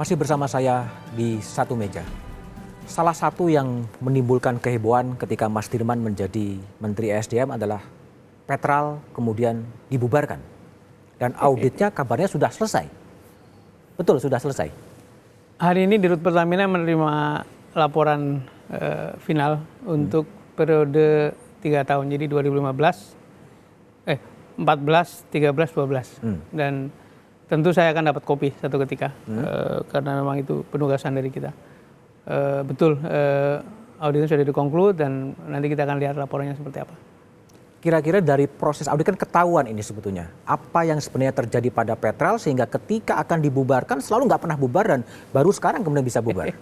Masih bersama saya di satu meja. Salah satu yang menimbulkan kehebohan ketika Mas Dirman menjadi Menteri SDM adalah Petrol kemudian dibubarkan. Dan auditnya kabarnya sudah selesai. Betul, sudah selesai. Hari ini Dirut Pertamina menerima laporan final untuk periode 3 tahun. Jadi 14, 13, 12. Dan tentu saya akan dapat kopi satu ketika. Karena memang itu penugasan dari kita. Betul, auditnya sudah dikonklusi dan nanti kita akan lihat laporannya seperti apa. Kira-kira dari proses audit kan ketahuan ini sebetulnya. Apa yang sebenarnya terjadi pada Petrol sehingga ketika akan dibubarkan selalu nggak pernah bubar dan baru sekarang kemudian bisa bubar.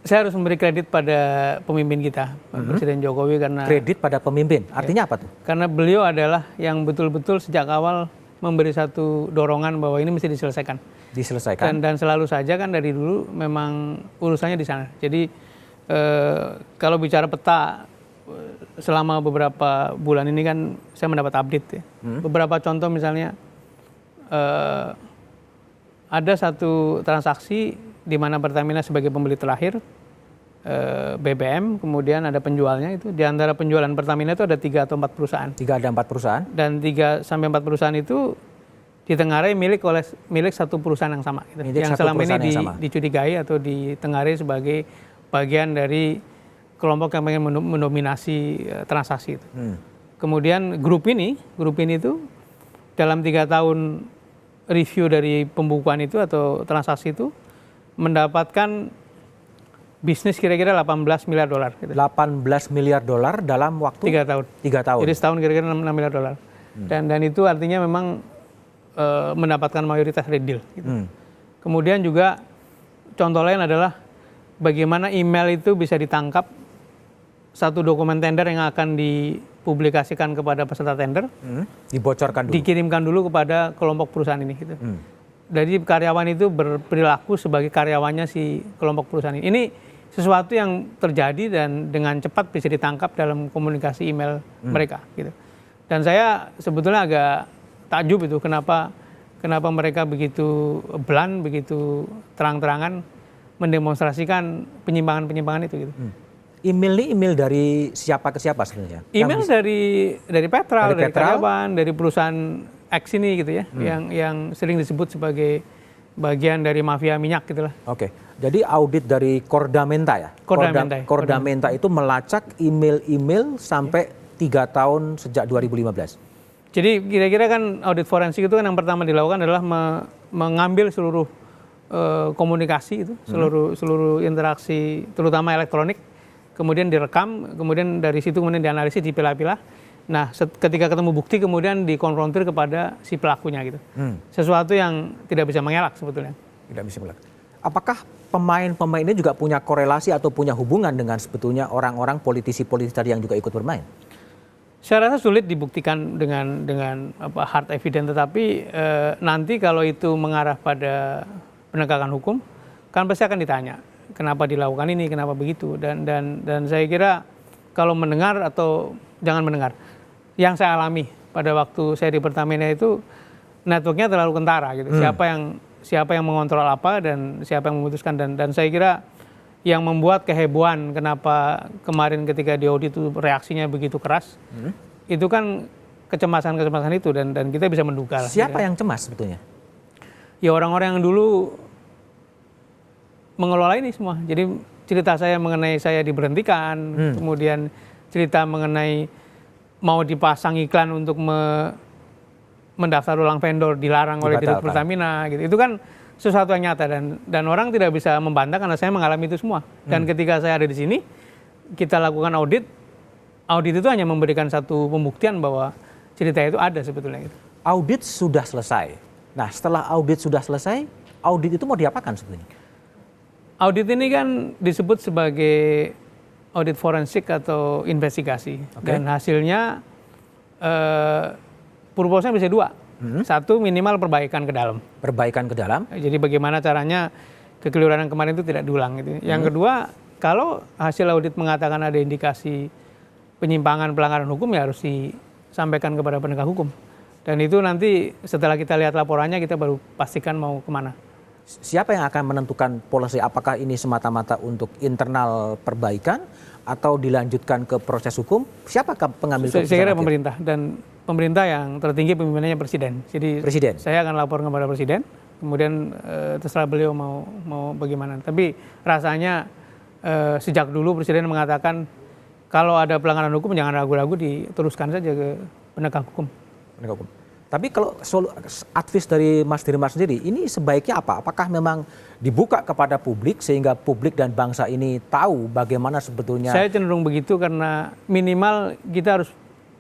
Saya harus memberi kredit pada pemimpin kita, Presiden Jokowi, karena... Kredit pada pemimpin, artinya apa tuh? Karena beliau adalah yang betul-betul sejak awal memberi satu dorongan bahwa ini mesti diselesaikan. Diselesaikan. Dan selalu saja kan dari dulu memang urusannya di sana. Jadi kalau bicara peta, selama beberapa bulan ini kan saya mendapat update ya. Beberapa contoh misalnya ada satu transaksi di mana Pertamina sebagai pembeli terakhir BBM, kemudian ada penjualnya itu. Di antara penjualan Pertamina itu ada 3 atau 4 perusahaan. 3 ada 4 perusahaan. Dan 3 sampai 4 perusahaan itu ditengarai milik satu perusahaan yang sama. Gitu. Yang selama ini dicurigai atau ditengarai sebagai bagian dari kelompok yang pengen mendominasi transaksi itu. Kemudian grup ini itu dalam 3 tahun review dari pembukuan itu atau transaksi itu mendapatkan bisnis kira-kira 18 miliar dolar. Gitu. 18 miliar dolar dalam waktu 3 tahun. 3 tahun. Jadi setahun kira-kira 6 miliar dolar. Dan itu artinya memang mendapatkan mayoritas dari deal. Gitu. Kemudian juga contoh lain adalah bagaimana email itu bisa ditangkap, satu dokumen tender yang akan dipublikasikan kepada peserta tender, dibocorkan dulu, dikirimkan dulu kepada kelompok perusahaan ini. Gitu. Jadi karyawan itu berperilaku sebagai karyawannya si kelompok perusahaan ini. Ini sesuatu yang terjadi dan dengan cepat bisa ditangkap dalam komunikasi email mereka. Gitu. Dan saya sebetulnya agak takjub itu kenapa mereka begitu blunt, begitu terang-terangan mendemonstrasikan penyimpangan-penyimpangan itu. Gitu. Email ini email dari siapa ke siapa sebenarnya? Email dari Petrol, dari karyawan, dari perusahaan X ini gitu ya, yang sering disebut sebagai bagian dari mafia minyak gitulah. Oke, jadi audit dari Kordamenta ya? Kordamenta itu melacak email-email sampai 3 tahun sejak 2015. Jadi kira-kira kan audit forensik itu kan yang pertama dilakukan adalah mengambil seluruh komunikasi itu, seluruh interaksi terutama elektronik, kemudian direkam, kemudian dari situ kemudian dianalisis, dipilah-pilah. Nah, ketika ketemu bukti kemudian dikonfrontir kepada si pelakunya gitu. Sesuatu yang tidak bisa mengelak sebetulnya. Tidak bisa mengelak. Apakah pemain-pemain ini juga punya korelasi atau punya hubungan dengan sebetulnya orang-orang politisi-politisi tadi yang juga ikut bermain? Saya rasa sulit dibuktikan dengan hard evidence, tetapi nanti kalau itu mengarah pada penegakan hukum, kan pasti akan ditanya kenapa dilakukan ini, kenapa begitu, dan saya kira kalau mendengar atau jangan mendengar, yang saya alami pada waktu saya di Pertamina itu networknya terlalu kentara gitu. Siapa yang mengontrol apa dan siapa yang memutuskan, dan saya kira yang membuat kehebohan kenapa kemarin ketika di audit itu reaksinya begitu keras, itu kan kecemasan itu dan kita bisa menduga. Siapa yang cemas sebetulnya? Ya orang-orang yang dulu mengelola ini semua. Jadi cerita saya mengenai saya diberhentikan, kemudian cerita mengenai mau dipasang iklan untuk mendaftar ulang vendor dilarang oleh Dirut Pertamina gitu. Itu kan sesuatu yang nyata dan orang tidak bisa membantah karena saya mengalami itu semua. Dan ketika saya ada di sini, kita lakukan audit itu hanya memberikan satu pembuktian bahwa cerita itu ada sebetulnya gitu. Audit sudah selesai. Nah, setelah audit sudah selesai, audit itu mau diapakan sebetulnya? Audit ini kan disebut sebagai audit forensik atau investigasi. Dan hasilnya purpose-nya bisa 2. Satu, minimal perbaikan ke dalam. Perbaikan ke dalam. Jadi bagaimana caranya kekeliruan yang kemarin itu tidak diulang gitu. Yang kedua, kalau hasil audit mengatakan ada indikasi penyimpangan pelanggaran hukum, ya harus disampaikan kepada penegak hukum. Dan itu nanti setelah kita lihat laporannya kita baru pastikan mau kemana. Siapa yang akan menentukan policy? Apakah ini semata-mata untuk internal perbaikan atau dilanjutkan ke proses hukum? Siapakah pengambil keputusan? Saya kira pemerintah, dan pemerintah yang tertinggi pemimpinannya presiden. Jadi Presiden. saya akan lapor kepada presiden, kemudian terserah beliau mau bagaimana. Tapi rasanya sejak dulu presiden mengatakan kalau ada pelanggaran hukum jangan ragu-ragu diteruskan saja ke penegak hukum. Penegak hukum. Tapi kalau advice dari Mas Dirman sendiri, ini sebaiknya apa? Apakah memang dibuka kepada publik sehingga publik dan bangsa ini tahu bagaimana sebetulnya? Saya cenderung begitu karena minimal kita harus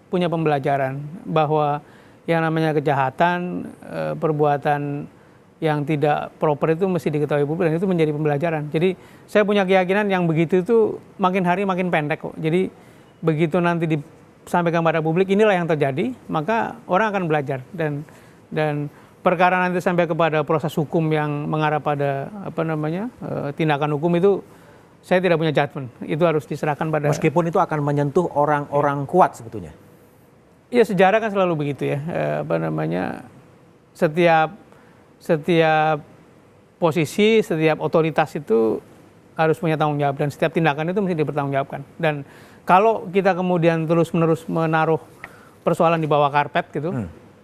punya pembelajaran bahwa yang namanya kejahatan, perbuatan yang tidak proper itu mesti diketahui publik, dan itu menjadi pembelajaran. Jadi saya punya keyakinan yang begitu itu makin hari makin pendek kok. Jadi begitu nanti disampaikan pada publik inilah yang terjadi, maka orang akan belajar, dan perkara nanti sampai kepada proses hukum yang mengarah pada tindakan hukum itu saya tidak punya judgement. Itu harus diserahkan pada. Meskipun itu akan menyentuh orang-orang kuat sebetulnya. Ya, sejarah kan selalu begitu ya. Setiap posisi, setiap otoritas itu harus punya tanggung jawab, dan setiap tindakan itu mesti dipertanggungjawabkan. Dan kalau kita kemudian terus-menerus menaruh persoalan di bawah karpet gitu,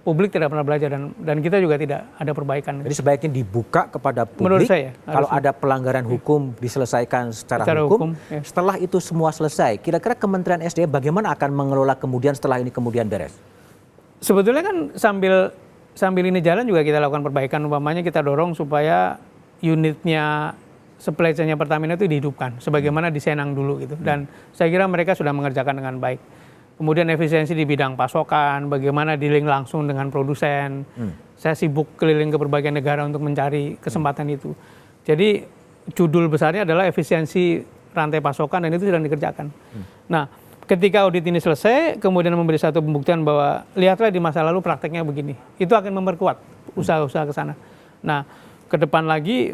publik tidak pernah belajar, dan kita juga tidak ada perbaikan. Jadi sebaiknya dibuka kepada publik. Menurut saya, kalau ada pelanggaran hukum diselesaikan secara hukum. Ya. Setelah itu semua selesai, kira-kira Kementerian SDM bagaimana akan mengelola kemudian setelah ini kemudian beres? Sebetulnya kan sambil ini jalan juga kita lakukan perbaikan. Umpamanya kita dorong supaya unitnya supply chain-nya Pertamina itu dihidupkan sebagaimana di Senang dulu gitu. Dan saya kira mereka sudah mengerjakan dengan baik. Kemudian efisiensi di bidang pasokan, bagaimana dealing langsung dengan produsen. Saya sibuk keliling ke berbagai negara untuk mencari kesempatan itu. Jadi judul besarnya adalah efisiensi rantai pasokan, dan itu sedang dikerjakan. Nah, ketika audit ini selesai, kemudian memberi satu pembuktian bahwa lihatlah di masa lalu prakteknya begini, itu akan memperkuat usaha-usaha ke sana. Nah, ke depan lagi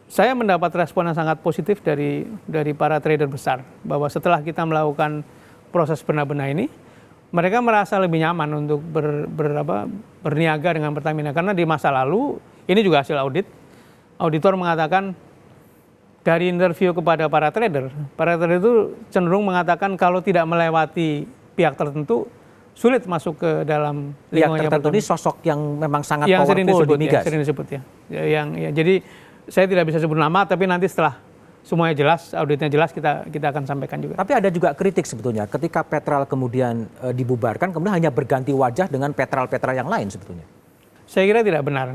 saya mendapat respon yang sangat positif dari para trader besar, bahwa setelah kita melakukan proses benar-benar ini, mereka merasa lebih nyaman untuk berniaga dengan Pertamina. Karena di masa lalu, ini juga hasil audit, auditor mengatakan dari interview kepada para trader itu cenderung mengatakan kalau tidak melewati pihak tertentu, sulit masuk ke dalam lingkungannya. Pihak tertentu ini sosok yang memang sangat yang powerful di migas. Sering disebut ya. Jadi saya tidak bisa sebut nama, tapi nanti setelah semuanya jelas, auditnya jelas, kita akan sampaikan juga. Tapi ada juga kritik sebetulnya ketika Petral kemudian dibubarkan, kemudian hanya berganti wajah dengan Petral-Petral yang lain sebetulnya. Saya kira tidak benar.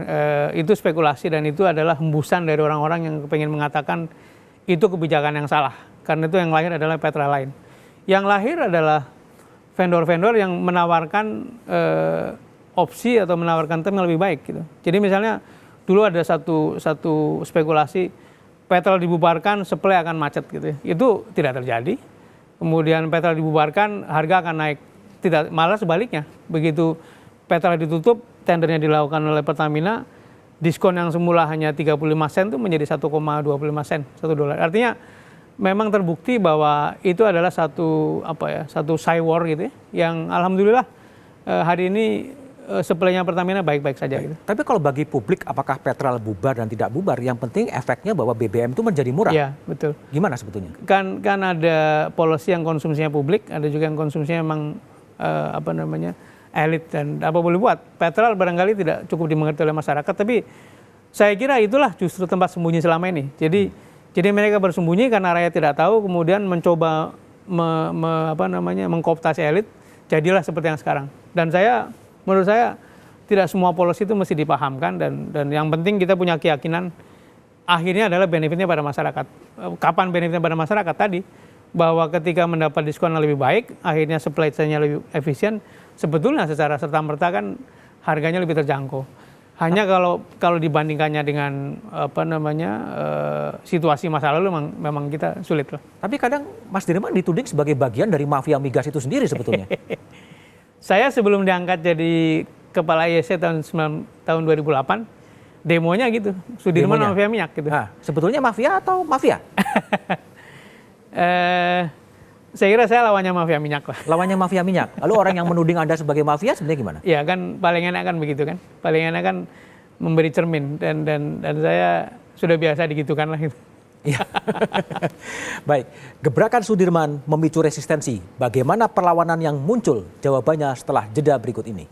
Itu spekulasi, dan itu adalah hembusan dari orang-orang yang pengen mengatakan itu kebijakan yang salah. Karena itu yang lahir adalah Petral lain. Yang lahir adalah vendor-vendor yang menawarkan opsi atau menawarkan term yang lebih baik gitu. Jadi misalnya dulu ada satu spekulasi Petral dibubarkan, supply akan macet gitu ya. Itu tidak terjadi. Kemudian Petral dibubarkan, harga akan naik. Tidak, malah sebaliknya. Begitu Petral ditutup, tendernya dilakukan oleh Pertamina, diskon yang semula hanya 35 sen itu menjadi 1,25 sen, $1. Artinya memang terbukti bahwa itu adalah satu side war gitu ya, yang alhamdulillah hari ini supply-nya Pertamina baik-baik saja. Gitu. Tapi kalau bagi publik, apakah Petral bubar dan tidak bubar, yang penting efeknya bahwa BBM itu menjadi murah. Iya, betul. Gimana sebetulnya? Kan ada policy yang konsumsinya publik, ada juga yang konsumsinya memang elit, dan apa boleh buat. Petral barangkali tidak cukup dimengerti oleh masyarakat, tapi saya kira itulah justru tempat sembunyi selama ini. Jadi mereka bersembunyi karena rakyat tidak tahu, kemudian mencoba mengkooptasi elit, jadilah seperti yang sekarang. Dan menurut saya tidak semua policy itu mesti dipahamkan, dan yang penting kita punya keyakinan akhirnya adalah benefitnya pada masyarakat. Kapan benefitnya pada masyarakat tadi? Bahwa ketika mendapat diskon yang lebih baik, akhirnya supply chain-nya lebih efisien, sebetulnya secara serta-merta kan harganya lebih terjangkau. Hanya kalau dibandingkannya dengan situasi masa lalu memang kita sulit lah. Tapi kadang Mas Dirman dituding sebagai bagian dari mafia migas itu sendiri sebetulnya. Saya sebelum diangkat jadi kepala IEC tahun 2008, demonya gitu, Sudirman mafia minyak gitu. Nah, sebetulnya mafia atau mafia? Saya kira saya lawannya mafia minyak lah. Lawannya mafia minyak. Lalu orang yang menuding Anda sebagai mafia sebenarnya gimana? Ya kan paling enak kan begitu kan. Paling enak kan memberi cermin dan saya sudah biasa digitukan lah gitu. Iya. Baik, gebrakan Sudirman memicu resistensi. Bagaimana perlawanan yang muncul? Jawabannya setelah jeda berikut ini.